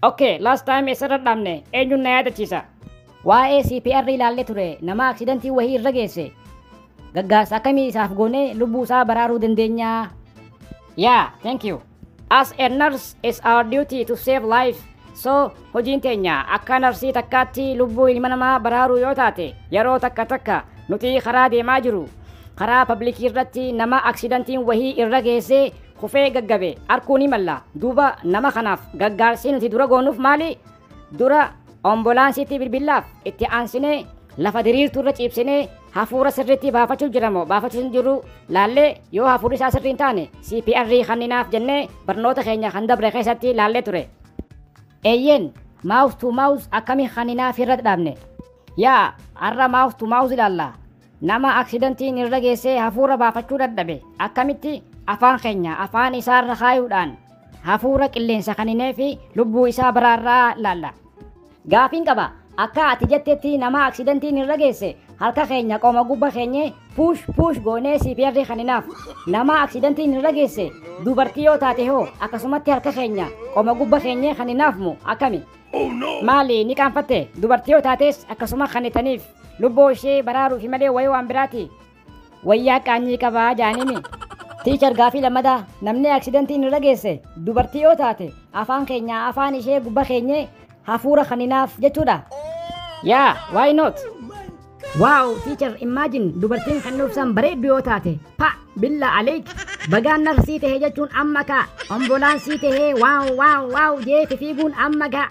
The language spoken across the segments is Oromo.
Okay, last time isarra dhabne eenyuun na yaadachiisa. Waa'ee CPR ilaallee ture nama aksidantii wahii irra geesse. Gaggaasa akkamii isaaf goone lubbuu isaa baraaruu dandeenya? Yeah, thank you. As a nurse, it's our duty to save life. So, hojiin teenya akka narsii takkaatti lubbuu ilma namaa baraaruu yoo taate yeroo takka nuti karaa deemaa jiru. Karaa publikii irratti nama aksidantiin wahii irra geesse kufee gaggabe arguu ni malla. Duuba nama kanaaf gaggaarsi nuti dura goonuuf maali? Dura ambulaansiitti bilbilaaf itti aansine lafa diriirtuu irra ciibsine hafuura sirriitti baafachuu jiramoo baafachuu hin jiru laallee yoo hafuurri isaa sirrii hin taane CPR kanninaaf jennee barnoota keenya kan dabre keessatti laallee ture. Eeyyeen mouth to mouth akkamii kanninaaf irra dhaabne? Yaa har'a mouth to mouth ilaalla. Nama aksidantiin irra geessee hafuura baafachuu dadhabe akkamitti afaan keenya afaan isaarra kaayuudhaan hafuura qilleensa kaninee fi lubbuu isaa baraarraa laalla. Gaafiin qaba akka ati jettetti nama aksidantiin irra geesse harka keenya qoma gubba keenya push goonee CPR kaninaaf nama aksidantiin irra geesse dubartii yoo taate hoo akkasumatti harka keenya qoma gubba keenya kaninaaf moo akkami? Maali ni qaanfatte dubartii yoo taates akkasuma kanitaniif lubbuu ishee baraaruuf malee wayii waan biraati. Wayyaa qaanyii qabaa jaanimi. Teacher gaafii lammadaa namni aksidantiin irra geesse dubartii yoo taate afaan keenya afaan ishee gubba keenya hafuura kaninaaf jechuudha. Yeah, why not? Wow, teacher, imagine dubartiin kan nuufsan bareeddu yoo taate. Pa, billa aleek. Bagaan narsii tahee jechuun amma ka. Ambulaansii tahee wow jee fiiguun amma ka.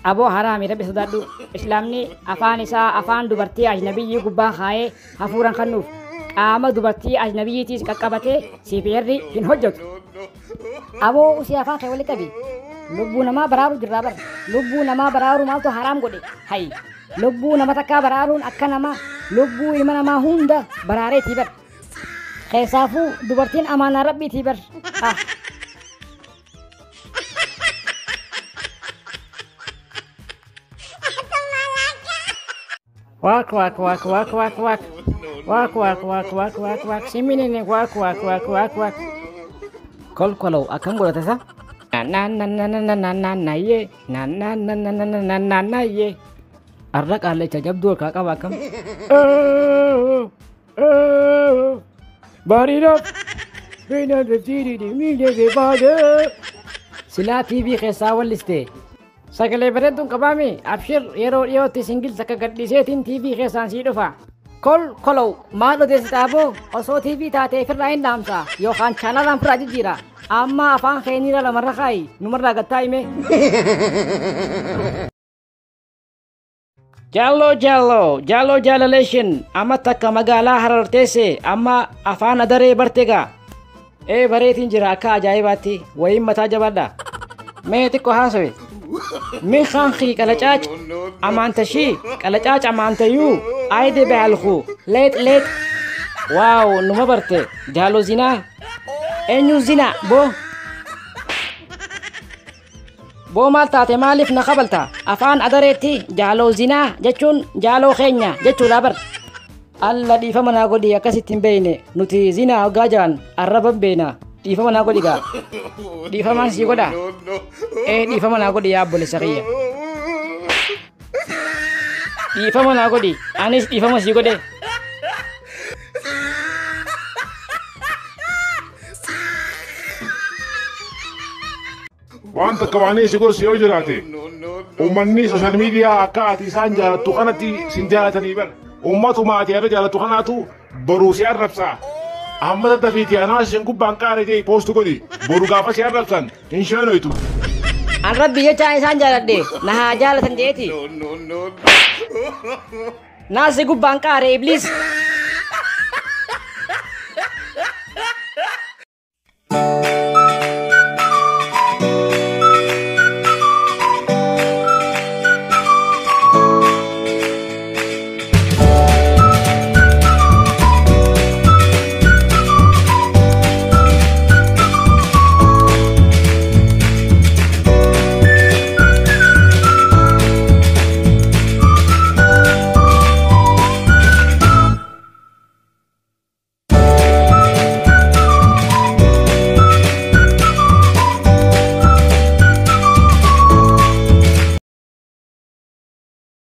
Aboo haraami rabbi sodaadhu. Islaamni afaan isaa afaan dubartii ajnabiyyii gubbaa kaayee hafuuran kannuuf. Qaama dubartii ajnabiyyiitiis qaqqabatee CPR hin hojjetu. Aboo usii afaan kee walitti qabi. Lubbuu namaa baraaru jirraa bar. Lubbuu namaa baraaru maaltu haraam godhe? Hay. Lubbuu nama takkaa baraaruun akka nama lubbuu ilma namaa hunda baraareetii bar. Keessaafuu dubartiin amaanaa rabbiitii bar. Wak siminini wak kolkolo akan godhate sa na ye arra qaallecha jabduu kaa qaba akkam baariidhaaf silaa TV keessaa walliste sagalee bareedduun qabaami abshir yeroo dhiyootti singil takka gadhiiseetiin TV keessaan sii dhufa. Kolow maal odeessitaaboo osoo TV taatee firraa hin dhaamsa yookaan chaanalaan firaa jijjiira. Amma afaan keenyira lamarra kaayi numarraa gattaa hime. Jallo jaalaleeshin amma takka magaalaa hararteesse amma afaan adaree bartegaa. Bareetiin jira akka ajaa'ibaatti wayiin mataa jabaadha. Mee xiqqoo haasawe. Min khanki qalacaac amaantashii qalacaac amaantayuu ayde baalku leet waaw numa barte jaalo zinaa eenyu zina boo maal taate maaliif na qabalta afaan adareetti jaaloo zinaa jechuun jaaloo keenya jechuudha bar. Alla dhiifama naa godhi akkasitti hin beeyne nuti zinaa hoggaa jaan arraban beena. Dhiifama naa godhi gaa. Dhiifamaan sii godha. Dhiifama naa godhi yaa obboleessa kiyya. Dhiifama naa godhi anis dhiifama sii godhe. Wanta kawaanii si gorsi yoo jiraate ummanni sooshaal miidiyaa akka ati isaan jaalattu kanatti sin jaalatanii bar ummatuma ati irra jaalattu kanaatu boruu si arrabsaa. Amma daddafiiti anaa sin gubbaan qaare jee poostu godhi boru gaafa si arrabsan hin sheenoytu. An rabbi jechaa isaan jaaladhe na haa jaalatan jeeti. Naasi gubbaan qaare iblis.